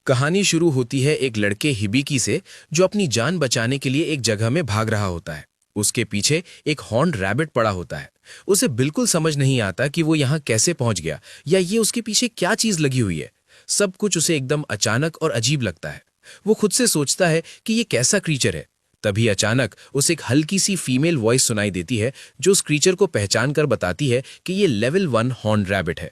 कहानी शुरू होती है एक लड़के हिबिकी से जो अपनी जान बचाने के लिए एक जगह में भाग रहा होता है। उसके पीछे एक हॉर्न्ड रैबिट पड़ा होता है। उसे बिल्कुल समझ नहीं आता कि वो यहाँ कैसे पहुंच गया या ये उसके पीछे क्या चीज लगी हुई है। सब कुछ उसे एकदम अचानक और अजीब लगता है। वो खुद से सोचता है कि ये कैसा क्रीचर है। तभी अचानक उसे एक हल्की सी फीमेल वॉइस सुनाई देती है जो उस क्रीचर को पहचान कर बताती है कि ये लेवल 1 हॉर्न्ड रैबिट है।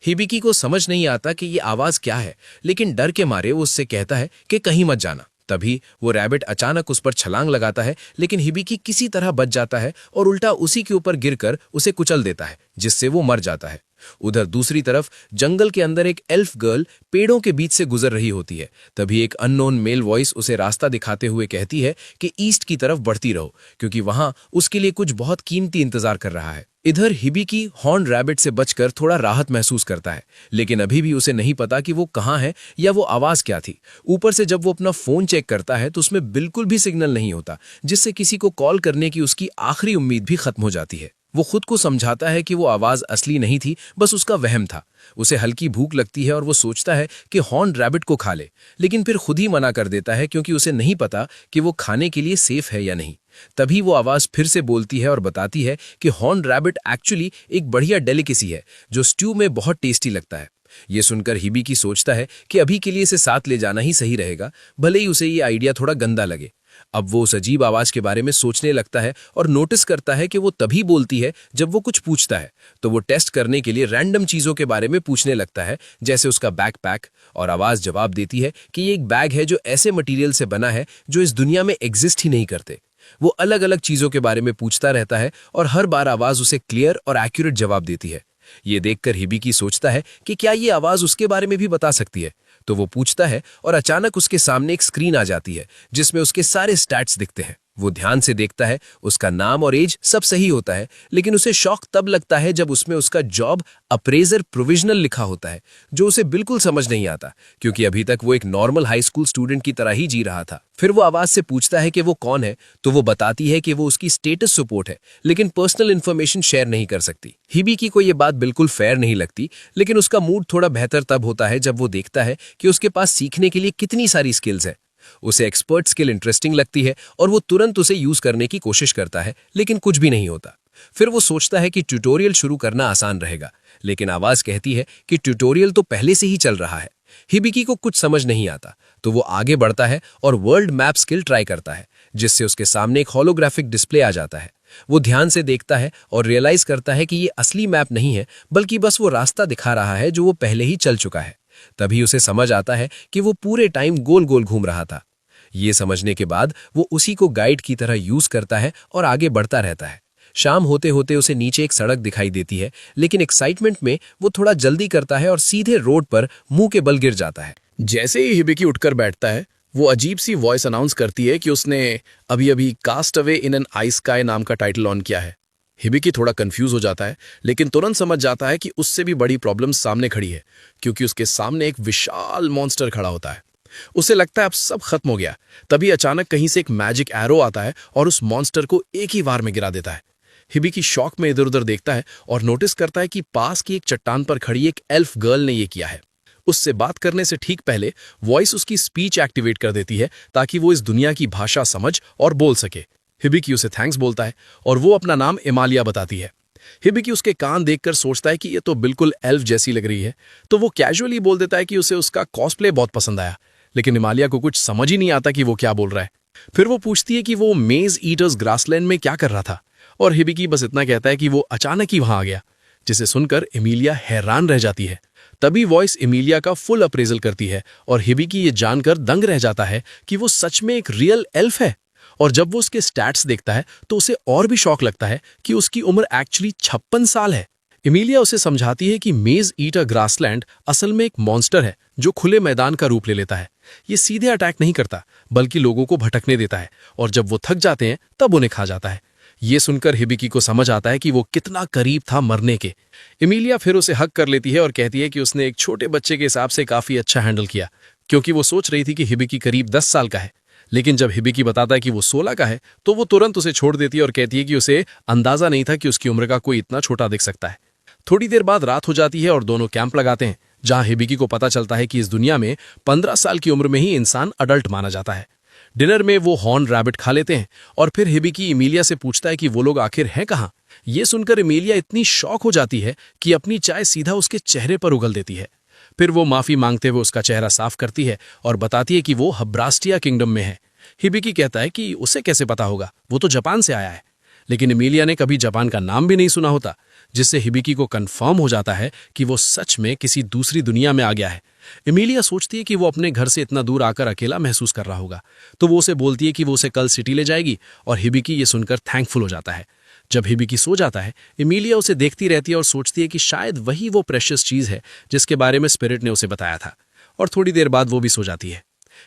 हिबिकी को समझ नहीं आता कि ये आवाज क्या है, लेकिन डर के मारे वो उससे कहता है कि कहीं मत जाना। तभी वो रैबिट अचानक उस पर छलांग लगाता है, लेकिन हिबिकी किसी तरह बच जाता है और उल्टा उसी के ऊपर गिरकर उसे कुचल देता है, जिससे वो मर जाता है। उधर दूसरी तरफ जंगल के अंदर एक एल्फ गर्ल पेड़ों के बीच से गुजर रही होती है। तभी एक अननोन मेल वॉइस उसे रास्ता दिखाते हुए कहती है कि ईस्ट की तरफ बढ़ती रहो, क्योंकि वहां उसके लिए कुछ बहुत कीमती इंतजार कर रहा है। इधर हिबिकी हॉर्न रैबिट से बचकर थोड़ा राहत महसूस करता है, लेकिन अभी भी उसे नहीं पता कि वो कहाँ है या वो आवाज क्या थी। ऊपर से जब वो अपना फोन चेक करता है तो उसमें बिल्कुल भी सिग्नल नहीं होता, जिससे किसी को कॉल करने की उसकी आखिरी उम्मीद भी खत्म हो जाती है। वो खुद को समझाता है कि वो आवाज असली नहीं थी, बस उसका वहम था। उसे हल्की भूख लगती है और वो सोचता है कि हॉर्न रैबिट को खा ले, लेकिन फिर खुद ही मना कर देता है क्योंकि उसे नहीं पता कि वो खाने के लिए सेफ है या नहीं। तभी वो आवाज फिर से बोलती है और बताती है कि हॉर्न रैबिट एक्चुअली एक बढ़िया डेलिकेसी है जो स्ट्यू में बहुत टेस्टी लगता है। ये सुनकर हिबिकी सोचता है कि अभी के लिए इसे साथ ले जाना ही सही रहेगा, भले ही उसे ये आइडिया थोड़ा गंदा लगे। अब वो उस अजीब आवाज के बारे में सोचने लगता है और नोटिस करता है कि वो तभी बोलती है जब वो कुछ पूछता है। तो वो टेस्ट करने के लिए रैंडम चीजों के बारे में पूछने लगता है, जैसे उसका बैकपैक, और आवाज जवाब देती है कि ये एक बैग है जो ऐसे मटेरियल से बना है जो इस दुनिया में एग्जिस्ट ही नहीं करते। वो अलग अलग चीजों के बारे में पूछता रहता है और हर बार आवाज उसे क्लियर और एक्यूरेट जवाब देती है। ये देखकर हिबिकी सोचता है कि क्या ये आवाज उसके बारे में भी बता सकती है। तो वो पूछता है और अचानक उसके सामने एक स्क्रीन आ जाती है जिसमें उसके सारे स्टैट्स दिखते हैं। वो ध्यान से देखता है, उसका नाम और एज सब सही होता है, लेकिन उसे शॉक तब लगता है जब उसमें उसका जॉब अप्रेजर प्रोविजनल लिखा होता है, जो उसे बिल्कुल समझ नहीं आता, क्योंकि अभी तक वो एक नॉर्मल हाई स्कूल स्टूडेंट की तरह ही जी रहा था। फिर वो आवाज से पूछता है कि वो कौन है, तो वो बताती है कि वो उसकी स्टेटस सपोर्ट है, लेकिन पर्सनल इन्फॉर्मेशन शेयर नहीं कर सकती। हिबिकी को ये बात बिल्कुल फेयर नहीं लगती, लेकिन उसका मूड थोड़ा बेहतर तब होता है जब वो देखता है कि उसके पास सीखने के लिए कितनी सारी स्किल्स हैं। उसे एक्सपर्ट स्किल इंटरेस्टिंग लगती है और वो तुरंत उसे यूज करने की कोशिश करता है, लेकिन कुछ भी नहीं होता। फिर वो सोचता है कि ट्यूटोरियल शुरू करना आसान रहेगा, लेकिन आवाज कहती है कि ट्यूटोरियल तो पहले से ही चल रहा है। हिबिकी को कुछ समझ नहीं आता, तो वो आगे बढ़ता है और वर्ल्ड मैप स्किल ट्राई करता है, जिससे उसके सामने एक होलोग्राफिक डिस्प्ले आ जाता है। वो ध्यान से देखता है और रियलाइज करता है कि ये असली मैप नहीं है, बल्कि बस वो रास्ता दिखा रहा है जो वो पहले ही चल चुका है। तभी उसे समझ आता है कि वो पूरे टाइम गोल गोल घूम रहा था। ये समझने के बाद वो उसी को गाइड की तरह यूज करता है और आगे बढ़ता रहता है। शाम होते होते उसे नीचे एक सड़क दिखाई देती है, लेकिन एक्साइटमेंट में वो थोड़ा जल्दी करता है और सीधे रोड पर मुंह के बल गिर जाता है। जैसे ही हिबिकी उठकर बैठता है, वो अजीब सी वॉइस अनाउंस करती है कि उसने अभी अभी cast away in an eye sky नाम का टाइटल ऑन किया है। हिबिकी थोड़ा कंफ्यूज हो जाता है, लेकिन तुरंत समझ जाता है कि उससे भी बड़ी प्रॉब्लम सामने खड़ी है, क्योंकि उसके सामने एक विशाल मॉन्स्टर खड़ा होता है। उसे लगता है अब सब खत्म हो गया। तभी अचानक कहीं से एक मैजिक एरो आता है और उस मॉन्स्टर को एक ही वार में गिरा देता है। हिबिकी शॉक में इधर उधर देखता है और नोटिस करता है कि पास की एक चट्टान पर खड़ी एक एल्फ गर्ल ने यह किया है। उससे बात करने से ठीक पहले वॉइस उसकी स्पीच एक्टिवेट कर देती है, ताकि वो इस दुनिया की भाषा समझ और बोल सके। हिबिकी उसे थैंक्स बोलता है और वो अपना नाम इमालिया बताती है। हिबिकी उसके कान देखकर सोचता है कि ये तो बिल्कुल एल्फ जैसी लग रही है, तो वो कैजुअली बोल देता है कि उसे उसका कॉस्प्ले बहुत पसंद आया, लेकिन इमालिया को कुछ समझ ही नहीं आता कि वो क्या बोल रहा है। फिर वो पूछती है कि वो मेज ईटर्स ग्रासलैंड में क्या कर रहा था, और हिबिकी बस इतना कहता है कि वो अचानक ही वहां आ गया, जिसे सुनकर इमिलिया हैरान रह जाती है। तभी वॉइस इमिलिया का फुल अप्रेजल करती है और हिबिकी ये जानकर दंग रह जाता है कि वो सच में एक रियल एल्फ है। और जब वो उसके स्टैट्स देखता है तो उसे और भी शॉक लगता है कि उसकी उम्र एक्चुअली 56 साल है। इमिलिया उसे समझाती है कि मेज ईटर ग्रासलैंड असल में एक मॉन्स्टर है जो खुले मैदान का रूप ले लेता है। ये सीधे अटैक नहीं करता, बल्कि लोगों को भटकने देता है, और जब वो थक जाते हैं तब उन्हें खा जाता है। ये सुनकर हिबिकी को समझ आता है कि वो कितना करीब था मरने के। इमिलिया फिर उसे हक कर लेती है और कहती है कि उसने एक छोटे बच्चे के हिसाब से काफी अच्छा हैंडल किया, क्योंकि वो सोच रही थी कि हिबिकी करीब 10 साल का है। लेकिन जब हिबिकी बताता है कि वो 16 का है, तो वो तुरंत उसे छोड़ देती है और कहती है कि उसे अंदाजा नहीं था कि उसकी उम्र का कोई इतना छोटा दिख सकता है। थोड़ी देर बाद रात हो जाती है और दोनों कैंप लगाते हैं, जहां हिबिकी को पता चलता है कि इस दुनिया में 15 साल की उम्र में ही इंसान अडल्ट माना जाता है। डिनर में वो हॉर्न रैबिट खा लेते हैं और फिर हिबिकी इमीलिया से पूछता है कि वो लोग आखिर हैं कहाँ। ये सुनकर इमीलिया इतनी शॉक हो जाती है कि अपनी चाय सीधा उसके चेहरे पर उगल देती है। फिर वो माफी मांगते हुए उसका चेहरा साफ करती है और बताती है कि वो हब्रास्टिया किंगडम में है। हिबिकी कहता है कि उसे कैसे पता होगा, वो तो जापान से आया है। लेकिन इमीलिया ने कभी जापान का नाम भी नहीं सुना होता, जिससे हिबिकी को कंफर्म हो जाता है कि वो सच में किसी दूसरी दुनिया में आ गया है। इमीलिया सोचती है कि वो अपने घर से इतना दूर आकर अकेला महसूस कर रहा होगा, तो वो उसे बोलती है कि वो उसे कल सिटी ले जाएगी और हिबिकी ये सुनकर थैंकफुल हो जाता है। जब हिबिकी सो जाता है, इमीलिया उसे देखती रहती है और सोचती है कि शायद वही वो प्रेशियस चीज है जिसके बारे में स्पिरिट ने उसे बताया था, और थोड़ी देर बाद वो भी सो जाती है।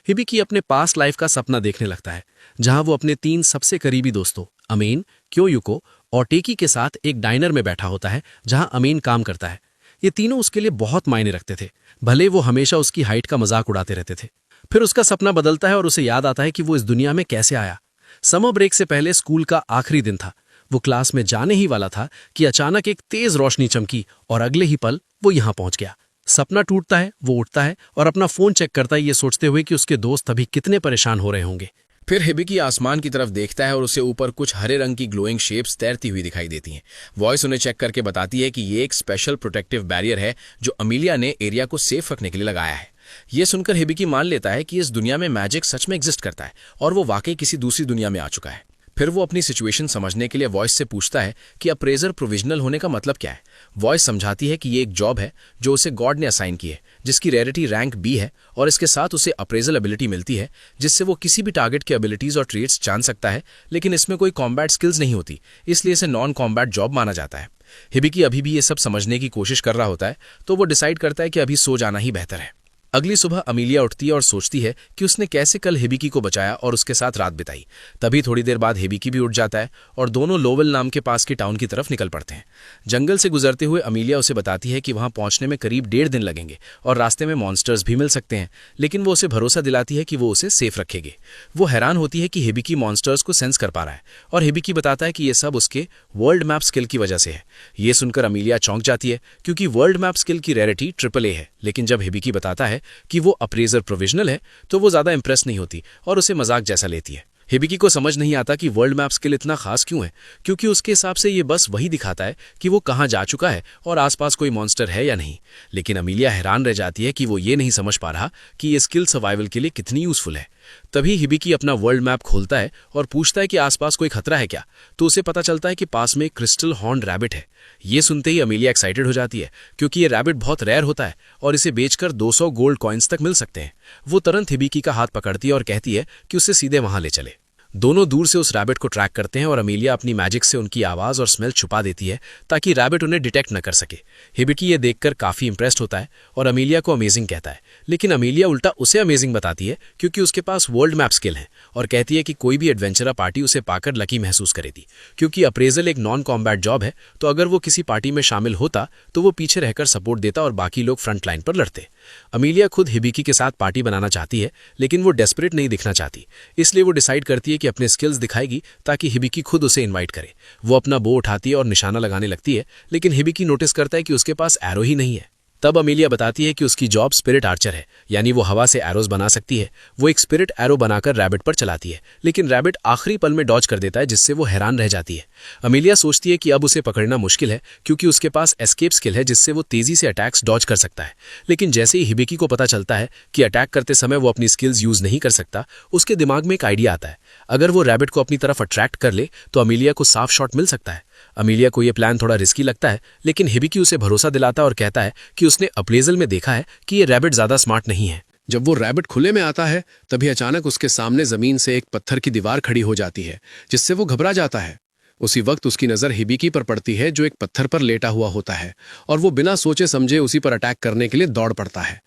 हिबिकी अपने पास्ट लाइफ का सपना देखने लगता है, जहां वो अपने 3 सबसे करीबी दोस्तों अमीन, क्योयुको और टेकी के साथ एक डाइनर में बैठा होता है, जहां अमीन काम करता है। ये तीनों उसके लिए बहुत मायने रखते थे, भले वो हमेशा उसकी हाइट का मजाक उड़ाते रहते थे। फिर उसका सपना बदलता है और उसे याद आता है कि वो इस दुनिया में कैसे आया। समर ब्रेक से पहले स्कूल का आखिरी दिन था। वो क्लास में जाने ही वाला था कि अचानक एक तेज रोशनी चमकी और अगले ही पल वो यहां पहुंच गया। सपना टूटता है, वो उठता है और अपना फोन चेक करता है, ये सोचते हुए कि उसके दोस्त अभी कितने परेशान हो रहे होंगे। फिर हिबिकी आसमान की तरफ देखता है और उसे ऊपर कुछ हरे रंग की ग्लोइंग शेप्स तैरती हुई दिखाई देती हैं। वॉइस उन्हें चेक करके बताती है कि ये एक स्पेशल प्रोटेक्टिव बैरियर है जो अमीलिया ने एरिया को सेफ रखने के लिए लगाया है। ये सुनकर हिबिकी मान लेता है कि इस दुनिया में मैजिक सच में एग्जिस्ट करता है और वो वाकई किसी दूसरी दुनिया में आ चुका है। फिर वो अपनी सिचुएशन समझने के लिए वॉइस से पूछता है कि अप्रेजर प्रोविजनल होने का मतलब क्या है। वॉइस समझाती है कि ये एक जॉब है जो उसे गॉड ने असाइन की है, जिसकी रेयरिटी रैंक बी है, और इसके साथ उसे अप्रेजल एबिलिटी मिलती है जिससे वो किसी भी टारगेट के एबिलिटीज और ट्रेट्स जान सकता है, लेकिन इसमें कोई कॉम्बैट स्किल्स नहीं होती, इसलिए इसे नॉन कॉम्बैट जॉब माना जाता है। हिबिकी अभी भी ये सब समझने की कोशिश कर रहा होता है, तो वो डिसाइड करता है कि अभी सो जाना ही बेहतर है। अगली सुबह अमीलिया उठती है और सोचती है कि उसने कैसे कल हिबिकी को बचाया और उसके साथ रात बिताई। तभी थोड़ी देर बाद हिबिकी भी उठ जाता है और दोनों लोवेल नाम के पास की टाउन की तरफ निकल पड़ते हैं। जंगल से गुजरते हुए अमीलिया उसे बताती है कि वहां पहुंचने में करीब 1.5 दिन लगेंगे और रास्ते में मॉन्स्टर्स भी मिल सकते हैं, लेकिन वो उसे भरोसा दिलाती है कि वो उसे सेफ रखेगी। वो हैरान होती है कि हिबिकी मॉन्स्टर्स को सेंस कर पा रहा है और हिबिकी बताता है कि ये सब उसके वर्ल्ड मैप स्किल की वजह से है। ये सुनकर अमीलिया चौंक जाती है, क्योंकि वर्ल्ड मैप स्किल की रेयरिटी AAA है, लेकिन जब हिबिकी बताता है कि वो अप्रेजर प्रोविजनल है तो वो ज्यादा इंप्रेस नहीं होती और उसे मजाक जैसा लेती है। हिबिकी को समझ नहीं आता कि वर्ल्ड मैप स्किल इतना खास क्यों है, क्योंकि उसके हिसाब से ये बस वही दिखाता है कि वो कहाँ जा चुका है और आसपास कोई मॉन्स्टर है या नहीं। लेकिन अमीलिया हैरान रह जाती है कि वो ये नहीं समझ पा रहा कि ये स्किल सर्वाइवल के लिए कितनी यूजफुल है। तभी हिबिकी अपना वर्ल्ड मैप खोलता है और पूछता है कि आसपास कोई खतरा है क्या, तो उसे पता चलता है कि पास में एक क्रिस्टल हॉर्न रैबिट है। ये सुनते ही अमीलिया एक्साइटेड हो जाती है, क्योंकि ये रैबिट बहुत रेयर होता है और इसे बेचकर 200 गोल्ड कॉइन्स तक मिल सकते हैं। वो तुरंत हिबिकी का हाथ पकड़ती है और कहती है कि उसे सीधे वहां ले चले। दोनों दूर से उस रैबिट को ट्रैक करते हैं और अमीलिया अपनी मैजिक से उनकी आवाज और स्मेल छुपा देती है ताकि रैबिट उन्हें डिटेक्ट न कर सके। हिबिकी ये देखकर काफी इंप्रेस्ड होता है और अमीलिया को अमेजिंग कहता है, लेकिन अमीलिया उल्टा उसे अमेजिंग बताती है क्योंकि उसके पास वर्ल्ड मैप स्किल है और कहती है कि कोई भी एडवेंचरर पार्टी उसे पाकर लकी महसूस करेगी। क्योंकि अप्रेजल एक नॉन कॉम्बैट जॉब है, तो अगर वो किसी पार्टी में शामिल होता तो वो पीछे रहकर सपोर्ट देता और बाकी लोग फ्रंट लाइन पर लड़ते। अमीलिया खुद हिबिकी के साथ पार्टी बनाना चाहती है, लेकिन वो डेस्परेट नहीं दिखना चाहती, इसलिए वो डिसाइड करती है कि अपने स्किल्स दिखाएगी ताकि हिबिकी खुद उसे इनवाइट करे। वो अपना बो उठाती है और निशाना लगाने लगती है, लेकिन हिबिकी नोटिस करता है कि उसके पास एरो ही नहीं है। तब अमीलिया बताती है कि उसकी जॉब स्पिरिट आर्चर है, यानी वो हवा से एरोज बना सकती है। वो एक स्पिरिट एरो बनाकर रैबिट पर चलाती है, लेकिन रैबिट आखिरी पल में डॉज कर देता है, जिससे वो हैरान रह जाती है। अमीलिया सोचती है कि अब उसे पकड़ना मुश्किल है, क्योंकि उसके पास एस्केप स्किल है जिससे वो तेजी से अटैक्स डॉज कर सकता है। लेकिन जैसे ही हिबिकी को पता चलता है कि अटैक करते समय वो अपनी स्किल्स यूज नहीं कर सकता, उसके दिमाग में एक आइडिया आता है। अगर वो रैबिट को अपनी तरफ अट्रैक्ट कर ले तो अमीलिया को साफ शॉट मिल सकता है। अमीलिया को यह प्लान थोड़ा रिस्की लगता है, लेकिन हिबिकी उसे भरोसा दिलाता है और कहता है कि उसने अप्रेजल में देखा है कि ये रैबिट ज्यादा स्मार्ट नहीं है। जब वो रैबिट खुले में आता है, तभी अचानक उसके सामने जमीन से एक पत्थर की दीवार खड़ी हो जाती है, जिससे वो घबरा जाता है। उसी वक्त उसकी नजर हिबिकी पर पड़ती है, जो एक पत्थर पर लेटा हुआ होता है, और वो बिना सोचे समझे उसी पर अटैक करने के लिए दौड़ पड़ता है।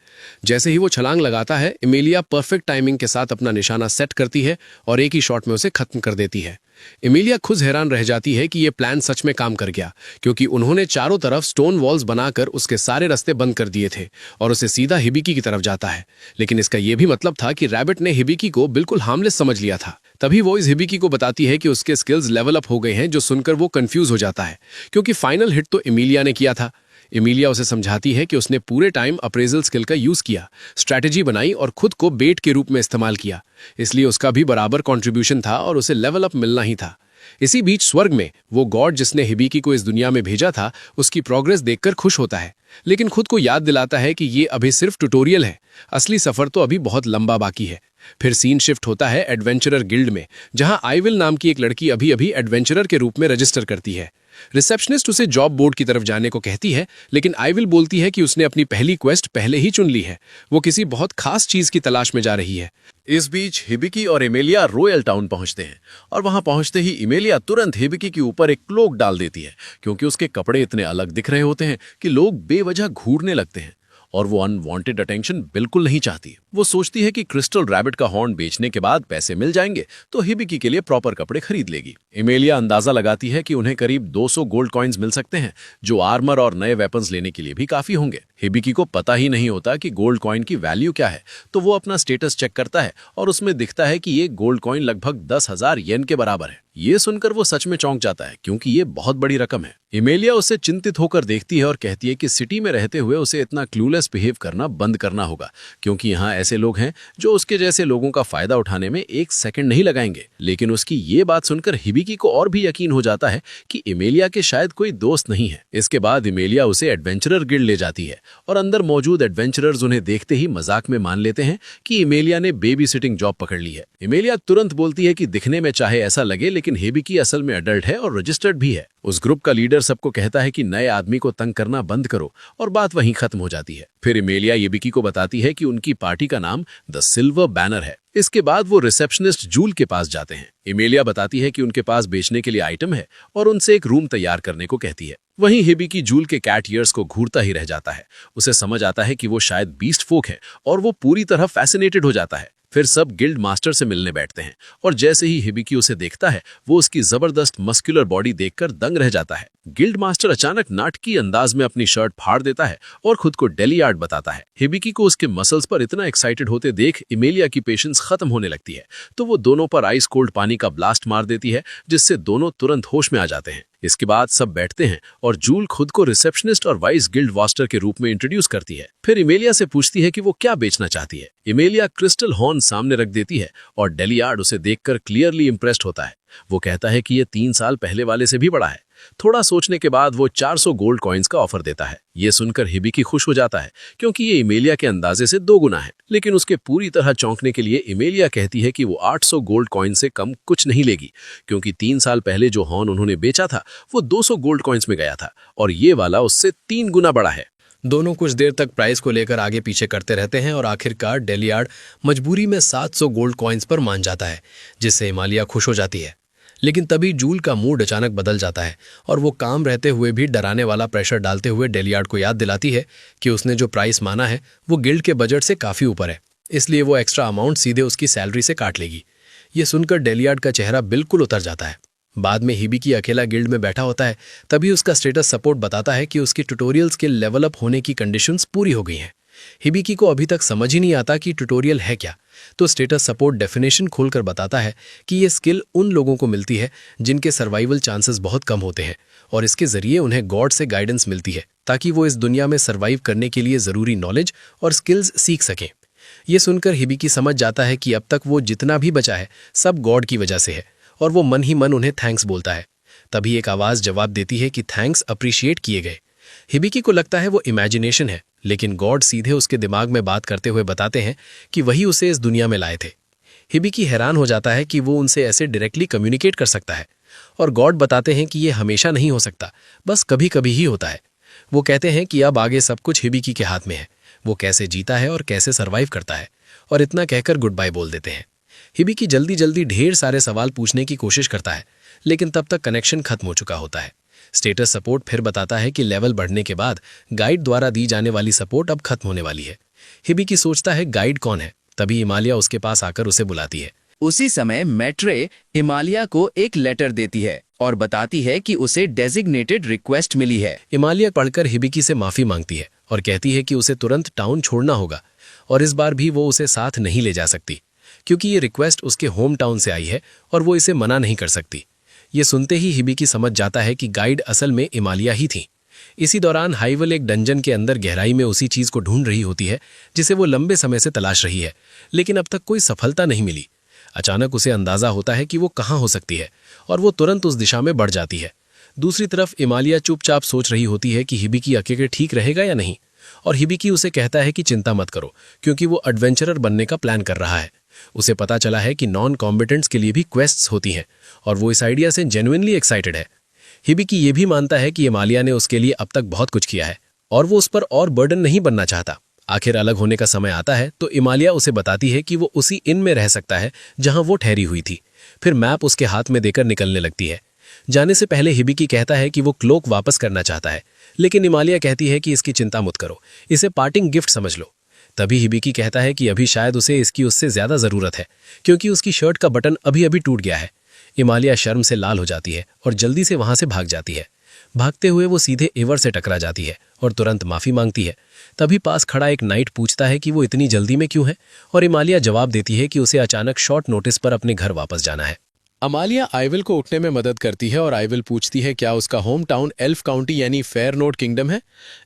जैसे ही वो छलांग लगाता है, एमिलिया परफेक्ट टाइमिंग के साथ अपना निशाना सेट करती है और एक ही शॉट में उसे खत्म कर देती है। एमिलिया खुद हैरान रह जाती है कि ये प्लान सच में काम कर गया, क्योंकि उन्होंने चारों तरफ स्टोन वॉल्स बनाकर उसके सारे रास्ते बंद कर दिए थे और उसे सीधा हिबिकी की तरफ जाता है। लेकिन इसका यह भी मतलब था कि रैबिट ने हिबिकी को बिल्कुल हार्मलेस समझ लिया था। तभी वो इस हिबिकी को बताती है कि उसके स्किल्स लेवल अप हो गए हैं, जो सुनकर वो कंफ्यूज हो जाता है, क्योंकि फाइनल हिट तो एमिलिया ने किया था। इमिलिया उसे समझाती है कि उसने पूरे टाइम अप्रेजल स्किल का यूज किया, स्ट्रैटेजी बनाई और खुद को बेट के रूप में इस्तेमाल किया, इसलिए उसका भी बराबर कंट्रीब्यूशन था और उसे लेवल अप मिलना ही था। इसी बीच स्वर्ग में वो गॉड जिसने हिबिकी को इस दुनिया में भेजा था उसकी प्रोग्रेस देखकर खुश होता है, लेकिन खुद को याद दिलाता है कि ये अभी सिर्फ ट्यूटोरियल है, असली सफर तो अभी बहुत लंबा बाकी है। फिर सीन शिफ्ट होता है एडवेंचरर गिल्ड में, जहां आईविल नाम की एक लड़की अभी अभी एडवेंचरर के रूप में रजिस्टर करती है। रिसेप्शनिस्ट उसे जॉब बोर्ड की तरफ जाने को कहती है, लेकिन आईविल बोलती है कि उसने अपनी पहली क्वेस्ट पहले ही चुन ली है, वो किसी बहुत खास चीज की तलाश में जा रही है। इस बीच हिबिकी और इमेलिया रॉयल टाउन पहुंचते हैं और वहां पहुंचते ही इमेलिया तुरंत हिबिकी के ऊपर एक क्लोक डाल देती है, क्योंकि उसके कपड़े इतने अलग दिख रहे होते हैं कि लोग बेवजह घूरने लगते हैं और वो अनवांटेड अटेंशन बिल्कुल नहीं चाहती। वो सोचती है कि क्रिस्टल रैबिट का हॉर्न बेचने के बाद पैसे मिल जाएंगे तो हिबिकी के लिए प्रॉपर कपड़े खरीद लेगी। इमेलिया अंदाजा लगाती है कि उन्हें करीब 200 गोल्ड कॉइन्स मिल सकते हैं, जो आर्मर और नए वेपन्स लेने के लिए भी काफी होंगे। हिबिकी को पता ही नहीं होता कि गोल्ड कॉइन की वैल्यू क्या है, तो वो अपना स्टेटस चेक करता है और उसमें दिखता है कि ये गोल्ड कॉइन लगभग 10,000 येन के बराबर है। ये सुनकर वो सच में चौंक जाता है, क्योंकि ये बहुत बड़ी रकम है। इमेलिया उसे चिंतित होकर देखती है और कहती है कि सिटी में रहते हुए उसे इतना क्लूलेस बिहेव करना बंद करना होगा, क्योंकि यहाँ ऐसे लोग हैं जो उसके जैसे लोगों का फायदा उठाने में एक सेकंड नहीं लगाएंगे। लेकिन उसकी ये बात सुनकर हिबिकी को और भी यकीन हो जाता है कि इमेलिया के शायद कोई दोस्त नहीं है। इसके बाद इमेलिया उसे एडवेंचरर गिल्ड ले जाती है और अंदर मौजूद एडवेंचरर्स उन्हें देखते ही मजाक में मान लेते हैं कि इमेलिया ने बेबी सिटिंग जॉब पकड़ ली है। इमेलिया तुरंत बोलती है कि दिखने में चाहे ऐसा लगे, लेकिन हिबिकी असल में अडल्ट है और रजिस्टर्ड भी है। उस ग्रुप का लीडर सबको कहता है कि नए आदमी को तंग करना बंद करो, और बात वहीं खत्म हो जाती है। फिर इमेलिया हिबिकी को बताती है कि उनकी पार्टी का नाम द सिल्वर बैनर है। इसके बाद वो रिसेप्शनिस्ट जूल के पास जाते हैं। इमेलिया बताती है कि उनके पास बेचने के लिए आइटम है और उनसे एक रूम तैयार करने को कहती है। वहीं हिबिकी जूल के कैट ईयर्स को घूरता ही रह जाता है। उसे समझ आता है कि वो शायद बीस्ट फोक है और वो पूरी तरह फैसिनेटेड हो जाता है। फिर सब गिल्ड मास्टर से मिलने बैठते हैं और जैसे ही हिबिकी उसे देखता है, वो उसकी जबरदस्त मस्कुलर बॉडी देखकर दंग रह जाता है। गिल्ड मास्टर अचानक नाटकीय अंदाज में अपनी शर्ट फाड़ देता है और खुद को डेलियार्ड बताता है। हिबिकी को उसके मसल्स पर इतना एक्साइटेड होते देख इमेलिया की पेशेंस खत्म होने लगती है, तो वो दोनों पर आइस कोल्ड पानी का ब्लास्ट मार देती है, जिससे दोनों तुरंत होश में आ जाते हैं। इसके बाद सब बैठते हैं और जूल खुद को रिसेप्शनिस्ट और वाइस गिल्ड मास्टर के रूप में इंट्रोड्यूस करती है। फिर इमेलिया से पूछती है कि वो क्या बेचना चाहती है। इमेलिया क्रिस्टल हॉर्न सामने रख देती है और डेलियार्ड उसे देखकर क्लियरली इंप्रेस्ड होता है। वो कहता है कि ये 3 साल पहले वाले से भी बड़ा है। थोड़ा सोचने के बाद वो 400 गोल्ड कॉइन्स का ऑफर देता है। ये सुनकर हिबिकी खुश हो जाता है, क्योंकि ये इमेलिया के अंदाजे से 2 गुना है। लेकिन उसके पूरी तरह चौंकने के लिए इमेलिया कहती है कि वो 800 गोल्ड कॉइन से कम कुछ नहीं लेगी, क्योंकि 3 साल पहले जो हॉर्न उन्होंने बेचा था वो 200 गोल्ड कॉइन्स में गया था और ये वाला उससे 3 गुना बड़ा है। दोनों कुछ देर तक प्राइस को लेकर आगे पीछे करते रहते हैं और आखिरकार डेलियार्ड मजबूरी में 700 गोल्ड कॉइन्स पर मान जाता है, जिससे इमेलिया खुश हो जाती है। लेकिन तभी जूल का मूड अचानक बदल जाता है और वो काम रहते हुए भी डराने वाला प्रेशर डालते हुए डेलियार्ड को याद दिलाती है कि उसने जो प्राइस माना है वो गिल्ड के बजट से काफ़ी ऊपर है, इसलिए वो एक्स्ट्रा अमाउंट सीधे उसकी सैलरी से काट लेगी। ये सुनकर डेलियार्ड का चेहरा बिल्कुल उतर जाता है। बाद में हिबिकी अकेला गिल्ड में बैठा होता है, तभी उसका स्टेटस सपोर्ट बताता है कि उसकी ट्यूटोरियल स्किल लेवल अप होने की कंडीशंस पूरी हो गई हैं। हिबिकी को अभी तक समझ ही नहीं आता कि ट्यूटोरियल है क्या, तो स्टेटस सपोर्ट डेफिनेशन खोलकर बताता है कि ये स्किल उन लोगों को मिलती है जिनके सर्वाइवल चांसेस बहुत कम होते हैं और इसके जरिए उन्हें गॉड से गाइडेंस मिलती है ताकि वो इस दुनिया में सर्वाइव करने के लिए ज़रूरी नॉलेज और स्किल्स सीख सकें। ये सुनकर हिबिकी समझ जाता है कि अब तक वो जितना भी बचा है सब गॉड की वजह से है और वो मन ही मन उन्हें थैंक्स बोलता है। तभी एक आवाज़ जवाब देती है कि थैंक्स अप्रिशिएट किए गए। हिबिकी को लगता है वो इमेजिनेशन है, लेकिन गॉड सीधे उसके दिमाग में बात करते हुए बताते हैं कि वही उसे इस दुनिया में लाए थे। हिबिकी हैरान हो जाता है कि वो उनसे ऐसे डायरेक्टली कम्युनिकेट कर सकता है और गॉड बताते हैं कि ये हमेशा नहीं हो सकता, बस कभी कभी ही होता है। वो कहते हैं कि अब आगे सब कुछ हिबिकी के हाथ में है, वो कैसे जीता है और कैसे सर्वाइव करता है, और इतना कहकर गुड बाय बोल देते हैं। हिबिकी जल्दी जल्दी ढेर सारे सवाल पूछने की कोशिश करता है, लेकिन तब तक कनेक्शन खत्म हो चुका होता है। स्टेटस सपोर्ट फिर बताता है कि लेवल बढ़ने के बाद गाइड द्वारा दी जाने वाली सपोर्ट अब खत्म होने वाली है। हिबिकी सोचता है गाइड कौन है, तभी हिमालय उसके पास आकर उसे बुलाती है। उसी समय मैट्रे हिमालय को एक लेटर देती है और बताती है कि उसे डेजिग्नेटेड रिक्वेस्ट मिली है। हिमालय पढ़कर हिबिकी से माफी मांगती है और कहती है कि उसे तुरंत टाउन छोड़ना होगा और इस बार भी वो उसे साथ नहीं ले जा सकती, क्योंकि ये रिक्वेस्ट उसके होम टाउन से आई है और वो इसे मना नहीं कर सकती। ये सुनते ही हिबिकी समझ जाता है कि गाइड असल में इमालिया ही थी। इसी दौरान हाइवल एक डंजन के अंदर गहराई में उसी चीज को ढूंढ रही होती है जिसे वो लंबे समय से तलाश रही है, लेकिन अब तक कोई सफलता नहीं मिली। अचानक उसे अंदाजा होता है कि वो कहाँ हो सकती है और वो तुरंत उस दिशा में बढ़ जाती है। दूसरी तरफ इमालिया चुपचाप सोच रही होती है कि हिबिकी अकेले ठीक रहेगा या नहीं, और हिबिकी उसे कहता है कि चिंता मत करो क्योंकि वो एडवेंचरर बनने का प्लान कर रहा है। उसे पता चला है कि नॉन कॉम्बिटेंट्स के लिए भी क्वेस्ट्स होती हैं और वो इस आइडिया से जेन्युइनली एक्साइटेड है। हिबिकी ये भी मानता है कि इमालिया ने उसके लिए अब तक बहुत कुछ किया है और वो उस पर और बर्डन नहीं बनना चाहता। आखिर अलग होने का समय आता है तो इमालिया उसे बताती है कि वो उसी इन में रह सकता है जहां वो ठहरी हुई थी। फिर मैप उसके हाथ में देकर निकलने लगती है। जाने से पहले हिबिकी कहता है कि वो क्लोक वापस करना चाहता है, लेकिन इमालिया कहती है कि इसकी चिंता मत करो, इसे पार्टिंग गिफ्ट समझ लो। तभी हिबिकी कहता है कि अभी शायद उसे इसकी उससे ज्यादा जरूरत है क्योंकि उसकी शर्ट का बटन अभी अभी टूट गया है। इमालिया शर्म से लाल हो जाती है और जल्दी से वहां से भाग जाती है। भागते हुए वो सीधे एवर से टकरा जाती है और तुरंत माफी मांगती है। तभी पास खड़ा एक नाइट पूछता है कि वो इतनी जल्दी में क्यों है, और इमालिया जवाब देती है कि उसे अचानक शॉर्ट नोटिस पर अपने घर वापस जाना है। अमालिया आइविल को उठने में मदद करती है और आइविल पूछती है क्या उसका होम टाउन एल्फ काउंटी यानी फेयर नोट किंगडम है।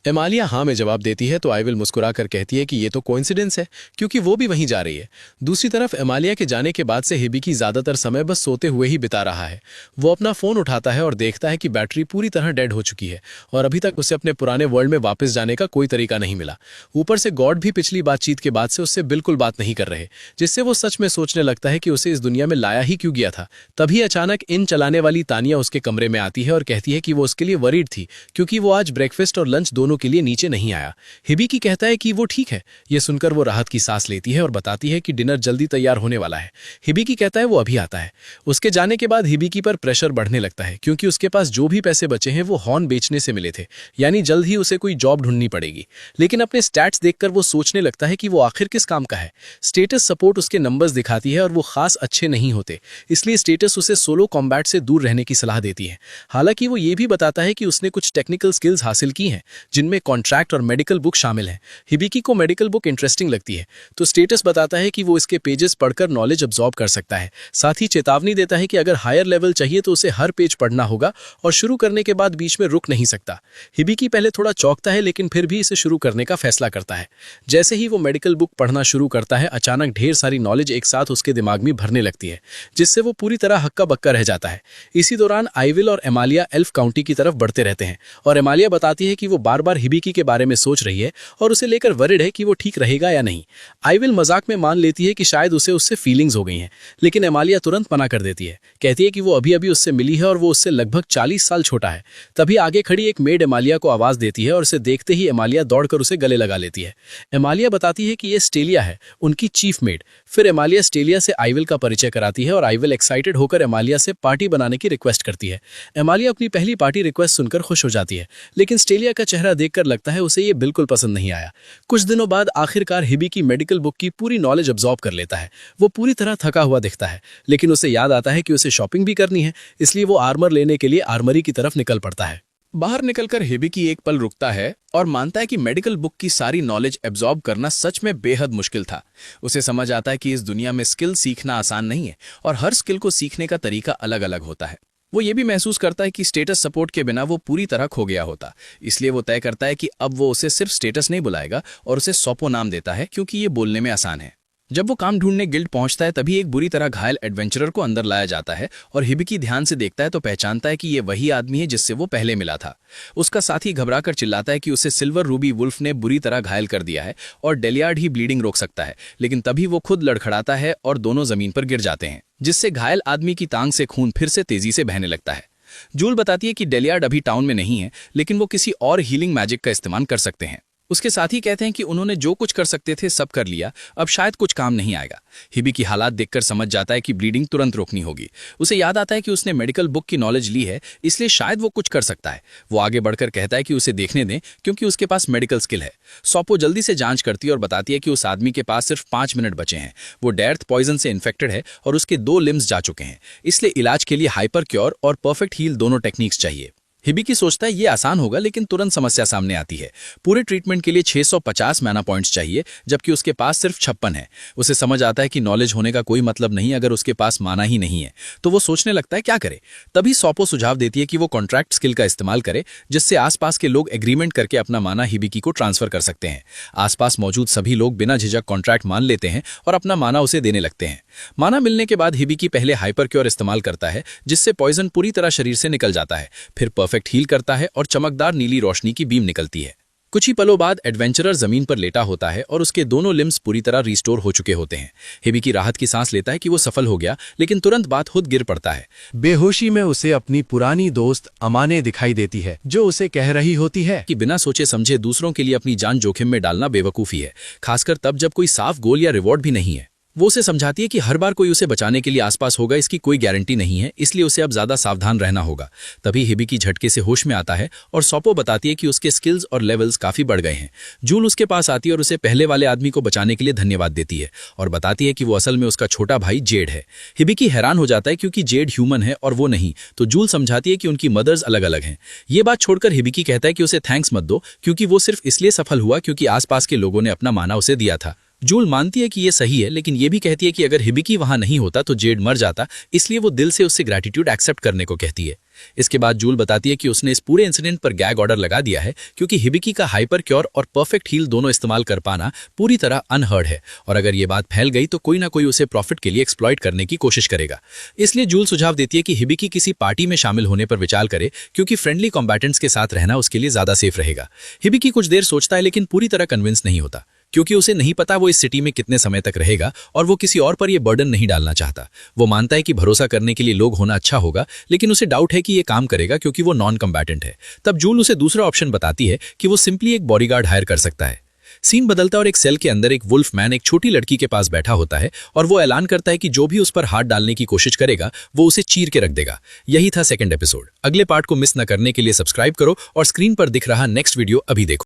अमालिया हाँ में जवाब देती है तो आइविल मुस्कुराकर कहती है कि ये तो कोइंसिडेंस है क्योंकि वो भी वहीं जा रही है। दूसरी तरफ अमालिया के जाने के बाद से हिबिकी ज्यादातर समय बस सोते हुए ही बिता रहा है। वो अपना फोन उठाता है और देखता है कि बैटरी पूरी तरह डेड हो चुकी है और अभी तक उसे अपने पुराने वर्ल्ड में वापस जाने का कोई तरीका नहीं मिला। ऊपर से गॉड भी पिछली बातचीत के बाद से उससे बिल्कुल बात नहीं कर रहे, जिससे वो सच में सोचने लगता है कि उसे इस दुनिया में लाया ही क्यों गया था। तभी अचानक इन चलाने वाली तानिया उसके कमरे में आती है और कहती है कि वो उसके लिए वरीड थी क्योंकि वो आज ब्रेकफास्ट और लंच दोनों के लिए नीचे नहीं आया। हिबिकी कहता है कि वो ठीक है। ये सुनकर वो राहत की सांस लेती है और बताती है कि डिनर जल्दी तैयार होने वाला है। हिबिकी कहता है वो अभी आता है। उसके जाने के बाद हिबिकी पर प्रेशर बढ़ने लगता है क्योंकि उसके पास जो भी पैसे बचे हैं वो हॉर्न बेचने से मिले थे, यानी जल्द ही उसे कोई जॉब ढूंढनी पड़ेगी। लेकिन अपने स्टैट्स देखकर वो सोचने लगता है कि वो आखिर किस काम का है। स्टेटस सपोर्ट उसके नंबर्स दिखाती है और वो खास अच्छे नहीं होते, इसलिए स्टेटस उसे सोलो कॉम्बैट से दूर रहने की सलाह देती है। हालांकि वो ये भी बताता है कि उसने कुछ टेक्निकल स्किल्स हासिल की हैं जिनमें कॉन्ट्रैक्ट और मेडिकल बुक शामिल हैं। हिबिकी को मेडिकल बुक इंटरेस्टिंग लगती है तो स्टेटस बताता है कि वो इसके पेजेस पढ़कर नॉलेज अब्सॉर्ब कर सकता है। साथ ही चेतावनी देता है कि अगर हायर लेवल चाहिए तो उसे हर पेज पढ़ना होगा और शुरू करने के बाद बीच में रुक नहीं सकता। हिबिकी पहले थोड़ा चौंकता है लेकिन फिर भी इसे शुरू करने का फैसला करता है। जैसे ही वो मेडिकल बुक पढ़ना शुरू करता है अचानक ढेर सारी नॉलेज एक साथ उसके दिमाग में भरने लगती है, जिससे वो पूरी तरह हक्का बक्का रह जाता है। इसी दौरान आइविल और एमालिया एल्फ काउंटी की तरफ बढ़ते रहते हैं और एमालिया बताती है कि वो बार बार हिबिकी के बारे में सोच रही है और उसे लेकर वरिड है कि वो ठीक रहेगा या नहीं। आइविल मजाक में मान लेती है कि शायद उसे उससे फीलिंग्स हो गई हैं, लेकिन एमालिया तुरंत मना कर देती है। कहती है कि वो अभी अभी उससे मिली है और वो उससे लगभग 40 साल छोटा है। तभी आगे खड़ी एक मेड एमालिया को आवाज देती है और उसे देखते ही एमालिया दौड़कर उसे गले लगा लेती है। एमालिया बताती है कि ये स्टेलिया है, उनकी चीफ मेड। फिर एमालिया स्टेलिया से आइविल का परिचय कराती है और आइविल एक्साइटेड होकर एमालिया से पार्टी बनाने की रिक्वेस्ट करती है। एमालिया अपनी पहली पार्टी रिक्वेस्ट सुनकर खुश हो जाती है, लेकिन स्टेलिया का चेहरा देखकर लगता है उसे ये बिल्कुल पसंद नहीं आया। कुछ दिनों बाद आखिरकार हिबिकी मेडिकल बुक की पूरी नॉलेज अब्सॉर्ब कर लेता है। वो पूरी तरह थका हुआ दिखता है, लेकिन उसे याद आता है कि उसे शॉपिंग भी करनी है, इसलिए वो आर्मर लेने के लिए आर्मरी की तरफ निकल पड़ता है। बाहर निकलकर हिबिकी एक पल रुकता है और मानता है कि मेडिकल बुक की सारी नॉलेज एब्जॉर्ब करना सच में बेहद मुश्किल था। उसे समझ आता है कि इस दुनिया में स्किल सीखना आसान नहीं है और हर स्किल को सीखने का तरीका अलग अलग होता है। वो ये भी महसूस करता है कि स्टेटस सपोर्ट के बिना वो पूरी तरह खो गया होता, इसलिए वो तय करता है कि अब वो उसे सिर्फ स्टेटस नहीं बुलाएगा और उसे सोपो नाम देता है क्योंकि ये बोलने में आसान है। जब वो काम ढूंढने गिल्ड पहुंचता है तभी एक बुरी तरह घायल एडवेंचरर को अंदर लाया जाता है और हिबिकी ध्यान से देखता है तो पहचानता है कि ये वही आदमी है जिससे वो पहले मिला था। उसका साथी घबराकर चिल्लाता है कि उसे सिल्वर रूबी वुल्फ ने बुरी तरह घायल कर दिया है और डेलियार्ड ही ब्लीडिंग रोक सकता है, लेकिन तभी वो खुद लड़खड़ाता है और दोनों जमीन पर गिर जाते हैं, जिससे घायल आदमी की टांग से खून फिर से तेजी से बहने लगता है। जूल बताती है कि डेलियार्ड अभी टाउन में नहीं है, लेकिन वो किसी और हीलिंग मैजिक का इस्तेमाल कर सकते हैं। उसके साथी कहते हैं कि उन्होंने जो कुछ कर सकते थे सब कर लिया, अब शायद कुछ काम नहीं आएगा। हिबी की हालात देखकर समझ जाता है कि ब्लीडिंग तुरंत रोकनी होगी। उसे याद आता है कि उसने मेडिकल बुक की नॉलेज ली है, इसलिए शायद वो कुछ कर सकता है। वो आगे बढ़कर कहता है कि उसे देखने दें क्योंकि उसके पास मेडिकल स्किल है। सोपो जल्दी से जांच करती है और बताती है कि उस आदमी के पास सिर्फ 5 मिनट बचे हैं। वो डेथ पॉइजन से इन्फेक्टेड है और उसके 2 लिम्स जा चुके हैं, इसलिए इलाज के लिए हाइपर क्योर और परफेक्ट हील दोनों टेक्निक्स चाहिए। हिबिकी सोचता है ये आसान होगा, लेकिन तुरंत समस्या सामने आती है। पूरे ट्रीटमेंट के लिए 650 मैना पॉइंट्स चाहिए, जबकि उसके पास सिर्फ 56 है। उसे समझ आता है कि नॉलेज होने का कोई मतलब नहीं अगर उसके पास माना ही नहीं है। तो वो सोचने लगता है क्या करे। तभी सॉपो सुझाव देती है कि वो कॉन्ट्रैक्ट स्किल का इस्तेमाल करे, जिससे आसपास के लोग एग्रीमेंट करके अपना माना हिबिकी को ट्रांसफर कर सकते हैं। आसपास मौजूद सभी लोग बिना झिझक कॉन्ट्रैक्ट मान लेते हैं और अपना माना उसे देने लगते हैं। माना मिलने के बाद हिबिकी पहले हाइपर क्योर इस्तेमाल करता है, जिससे पॉइजन पूरी तरह शरीर से निकल जाता है। फिर परफेक्ट हील करता है और चमकदार नीली रोशनी की बीम निकलती है। कुछ ही पलों बाद एडवेंचरर जमीन पर लेटा होता है और उसके दोनों लिम्स पूरी तरह रिस्टोर हो चुके होते हैं। हिबिकी राहत की सांस लेता है कि वो सफल हो गया, लेकिन तुरंत बात खुद गिर पड़ता है। बेहोशी में उसे अपनी पुरानी दोस्त अमाने दिखाई देती है, जो उसे कह रही होती है कि बिना सोचे समझे दूसरों के लिए अपनी जान जोखिम में डालना बेवकूफ़ी है, खासकर तब जब कोई साफ गोल या रिवॉर्ड भी नहीं है। वो उसे समझाती है कि हर बार कोई उसे बचाने के लिए आसपास होगा इसकी कोई गारंटी नहीं है, इसलिए उसे अब ज्यादा सावधान रहना होगा। तभी हिबिकी झटके से होश में आता है और सॉपो बताती है कि उसके स्किल्स और लेवल्स काफी बढ़ गए हैं। जूल उसके पास आती है और उसे पहले वाले आदमी को बचाने के लिए धन्यवाद देती है और बताती है कि वो असल में उसका छोटा भाई जेड है। हिबिकी हैरान हो जाता है क्योंकि जेड ह्यूमन है और वो नहीं, तो जूल समझाती है कि उनकी मदर्स अलग अलग हैं। ये बात छोड़कर हिबिकी कहता है कि उसे थैंक्स मत दो, क्योंकि वो सिर्फ इसलिए सफल हुआ क्योंकि आसपास के लोगों ने अपना माना उसे दिया था। जूल मानती है कि ये सही है, लेकिन ये भी कहती है कि अगर हिबिकी वहां नहीं होता तो जेड मर जाता, इसलिए वो दिल से उससे ग्रैटिट्यूड एक्सेप्ट करने को कहती है। इसके बाद जूल बताती है कि उसने इस पूरे इंसिडेंट पर गैग ऑर्डर लगा दिया है, क्योंकि हिबिकी का हाइपर क्योर और परफेक्ट हील दोनों इस्तेमाल कर पाना पूरी तरह अनहर्ड है, और अगर ये बात फैल गई तो कोई ना कोई उसे प्रॉफिट के लिए एक्सप्लॉइट करने की कोशिश करेगा। इसलिए जूल सुझाव देती है कि हिबिकी किसी पार्टी में शामिल होने पर विचार करे, क्योंकि फ्रेंडली कॉम्बैटेंट्स के साथ रहना उसके लिए ज्यादा सेफ रहेगा। हिबिकी कुछ देर सोचता है, लेकिन पूरी तरह कन्विंस नहीं होता, क्योंकि उसे नहीं पता वो इस सिटी में कितने समय तक रहेगा और वो किसी और पर ये बर्डन नहीं डालना चाहता। वो मानता है कि भरोसा करने के लिए लोग होना अच्छा होगा, लेकिन उसे डाउट है कि ये काम करेगा क्योंकि वो नॉन कम्बैटेंट है। तब जूल उसे दूसरा ऑप्शन बताती है कि वो सिंपली एक बॉडीगार्ड हायर कर सकता है। सीन बदलता और एक सेल के अंदर एक वुल्फ मैन एक छोटी लड़की के पास बैठा होता है और वो ऐलान करता है कि जो भी उस पर हाथ डालने की कोशिश करेगा वो उसे चीर के रख देगा। यही था सेकंड एपिसोड। अगले पार्ट को मिस न करने के लिए सब्सक्राइब करो और स्क्रीन पर दिख रहा नेक्स्ट वीडियो अभी देखो।